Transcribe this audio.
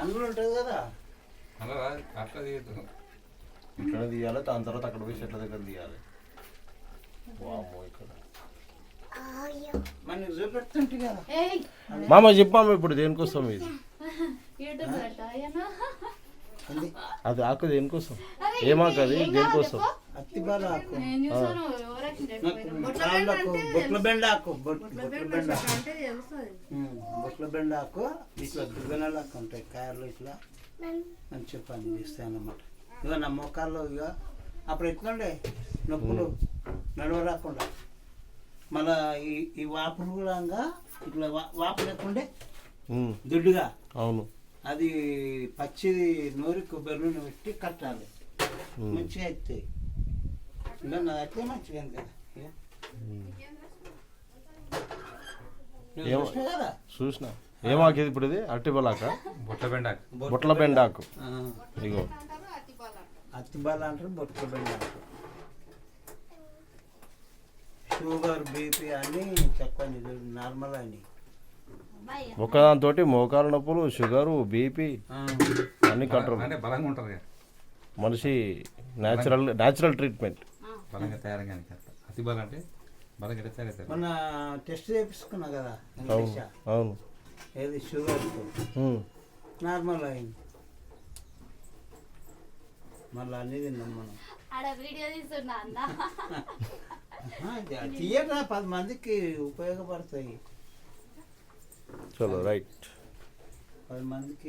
అందులో ఉంటుంది కదా అలా అట్లా తీయద్దు. ఇక్కడ తీయాలి, దాని తర్వాత అక్కడ పోయి చెట్ల దగ్గర తీయాలి. వామ్మో ఇక్కడ మనకి చూపెడుతుంటే కదా. మామ చెప్పాము ఇప్పుడు దేనికోసం ఇది? అది ఆకు దేనికోసం? ఏమాకు అది దేనికోసం? అత్తిబాల ఆకు, బొట్ల బెండ ఆకు, బొట్ల బెండ ఆకు ఇట్లా దువ్వెనలు ఆకు ఉంటాయి కాయలు ఇట్లా మంచి పని చేస్తాయి అన్నమాట. ఇక నా మొక్కల్లో ఇక అప్పుడు ఎట్లుండే నొప్పులు నడవ రాకుండా మళ్ళా ఈ వాపులు కూడా ఇట్లా వాపు లేకుండే దుడ్డుగా. అవును, అది పచ్చిది నూరి కొబ్బరి నూనె పెట్టి కట్టాలి, మంచిగా అవుతాయి. ఇంకా నా అట్లే మంచిగా కదా. కదా చూసిన. ఏమాకు ఇది ఇప్పుడు? ఇది అరటిబలాక, బొట్ల బెండాకు. బొట్ల బెండాకు. ఇగో అత్తిబాల అంటారు, బొట్ల బెండ అంటారు. షుగర్ బీపీ అని తక్కువ, నార్మల్ అని. ఒకదాంతో మోకాలు నొప్పులు, షుగరు, బీపీ అన్ని కంట్రోల్. అంటే బలంగా ఉంటుంది కదా మనిషి. Natural treatment. బలంగా తయారుగా అతిబలం అంటే బలంగా తయారవుతారు. మొన్న టెస్ట్ చేయించుకున్నా కదా. అవును. ఏది షుగర్ నార్మల్ అయింది. మళ్ళీ అన్ని తిన్నాం మనం. థియేటర్ 10 మందికి ఉపయోగపడతాయి. చలో రైట్. 10 మందికి